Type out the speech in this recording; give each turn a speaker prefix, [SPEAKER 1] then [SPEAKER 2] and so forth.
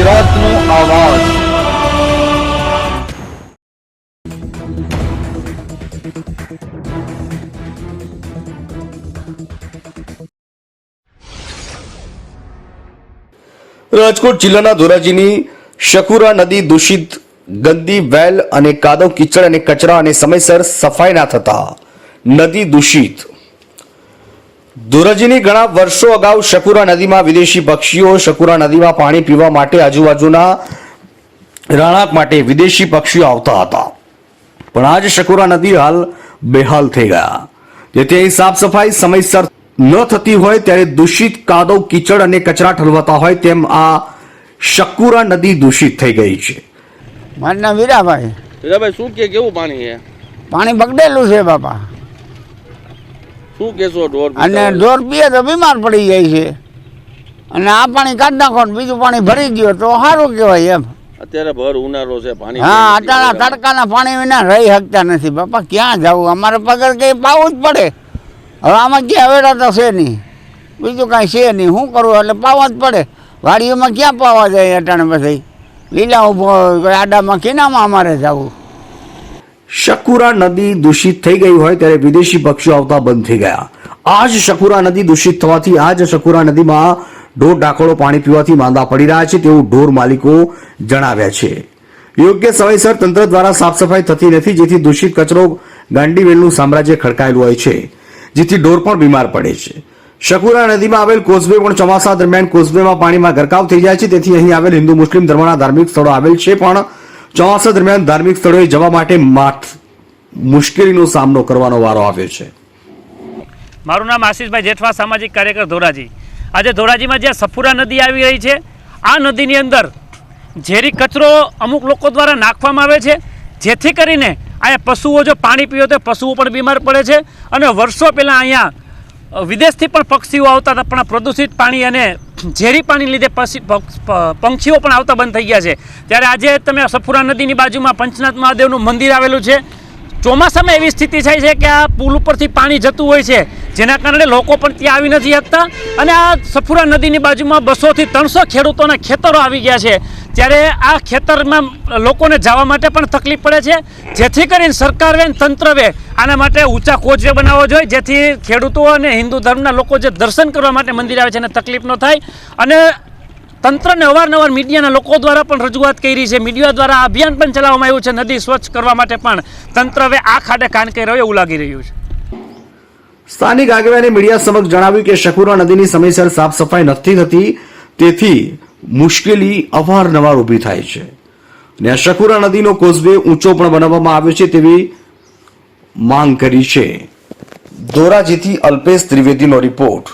[SPEAKER 1] વિરોધનો અવાજ। રાજકોટ જિલ્લાના ધોરાજીની શકુરા નદી દૂષિત, ગંદી વેલ અને કાદવ કીચડ અને કચરા અને સમયસર સફાઈ ના થતા નદી દૂષિત। ધોરાજીની ઘણા વર્ષો અગાઉ શકુરા નદીમાં વિદેશી પક્ષીઓ શકુરા નદીમાં પાણી પીવા માટે આજુબાજુના રહેણાંક માટે વિદેશી પક્ષીઓ આવતા હતા, પણ આજ શકુરા નદી હાલ બેહાલ થઈ ગયા, જેથી અહીં સાફ સફાઈ સમયસર ન થતી હોય ત્યારે દૂષિત કાદવ કીચડ અને કચરા ઠલવાતા હોય તેમ આ શકુરા નદી દૂષિત થઈ ગઈ છે।
[SPEAKER 2] મારું નામ વીરાભાઈ।
[SPEAKER 3] વીરાભાઈ, શું કેવું પાણી છે?
[SPEAKER 2] પાણી બગડેલું છે બાપા,
[SPEAKER 3] શું કેશો?
[SPEAKER 2] અને ઢોર પીએ તો બીમાર પડી જાય છે, અને આ પાણી કાઢી નાખો બીજું પાણી ભરી ગયો તો સારું કહેવાય એમ।
[SPEAKER 3] અત્યારે ભર ઉનાળો છે, પાણી
[SPEAKER 2] હા, અત્યારે તડકાના પાણી વિના રહી શકતા નથી બાપા, ક્યાં જવું? અમારે પગાર કઈ પાવું જ પડે। હવે આમાં ક્યાં વેડા તો છે નહીં, બીજું કાંઈ છે નહીં, શું કરવું? એટલે પાવા જ પડે। વાડીઓમાં ક્યાં પાવા જાય અટાણે? પછી લીલા ઉભો આડામાં કિનામાં અમારે જવું।
[SPEAKER 1] શકુરા નદી દૂષિત થઈ ગઈ હોય ત્યારે વિદેશી પક્ષીઓ આવતા બંધ થઈ ગયા। આજ શકુરા નદી દૂષિત થવાથી આજ શકુરા નદીમાં ઢોર ઢાંકળો પાણી પીવાથી માંદા પડી રહ્યા છે તેવું ઢોર માલિકો જણાવ્યા છે। યોગ્ય સમયસર તંત્ર દ્વારા સાફ સફાઈ થતી નથી, જેથી દૂષિત કચરો ગાંડીવેલનું સામ્રાજ્ય ખડકાયેલું હોય છે, જેથી ઢોર પણ બીમાર પડે છે। શકુરા નદીમાં આવેલ કોઝવે પણ ચોમાસા દરમિયાન કોઝવેમાં પાણીમાં ગરકાવ થઈ જાય છે, તેથી અહીં આવેલ હિન્દુ મુસ્લિમ ધર્મના ધાર્મિક સ્થળો આવેલ છે, પણ ચોમાસા દરમિયાન ધાર્મિક સ્થળોએ જવા માટે મુશ્કેલીનો સામનો કરવાનો વારો આવ્યો છે।
[SPEAKER 4] મારું નામ આશીષભાઈ જેઠવા, સામાજિક કાર્યકર ધોરાજી। આજે ધોરાજીમાં જ્યાં સફુરા નદી આવી રહી છે, આ નદીની અંદર ઝેરી કચરો અમુક લોકો દ્વારા નાખવામાં આવે છે, જેથી કરીને અહીંયા પશુઓ જો પાણી પીવે તો પશુઓ પણ બીમાર પડે છે। અને વર્ષો પહેલાં અહીંયા વિદેશથી પણ પક્ષીઓ આવતા હતા, પણ પ્રદૂષિત પાણી અને ઝેરી પાણી લીધે પંખીઓ પણ આવતા બંધ થઈ ગયા છે। ત્યારે આજે તમે સફુરા નદીની બાજુમાં પંચનાથ મહાદેવનું મંદિર આવેલું છે। ચોમાસામાં એવી સ્થિતિ થાય છે કે આ પુલ ઉપરથી પાણી જતું હોય છે, જેના કારણે લોકો પણ ત્યાં આવી નથી શકતા, અને આ સફુરા નદીની બાજુમાં 200 થી 300 ખેડૂતોના ખેતરો આવી ગયા છે। ત્યારે આ ખેતરમાં લોકોને જવા માટે પણ તકલીફ પડે છે, જેથી કરીને સરકારે અને તંત્રએ આના માટે ઊંચા કોચવે બનાવવો જોઈએ, જેથી ખેડૂતો અને હિન્દુ ધર્મના લોકો જે દર્શન કરવા માટે મંદિર આવે છે એને તકલીફ ન થાય। અને તંત્રને અવારનવાર મીડિયાના લોકો દ્વારા પણ રજૂઆત કરી છે, મીડિયા દ્વારા અભિયાન પણ ચલાવવામાં આવ્યું છે, નદી સ્વચ્છ કરવા માટે પણ તંત્ર હવે આ ખાડે કાન કરી રહ્યું એવું લાગી રહ્યું છે।
[SPEAKER 1] સ્થાનિક આગેવાને મીડિયા સમક્ષ જણાવ્યું કે શકુરા નદીની સમયસર સાફ સફાઈ નથી થતી, તેથી મુશ્કેલી અવારનવાર ઊભી થાય છે, અને આ શકુરા નદીનો કોઝવે ઊંચો પણ બનાવવામાં આવ્યો છે તેવી માંગ કરી છે। ધોરાજીથી અલ્પેશ ત્રિવેદીનો રિપોર્ટ।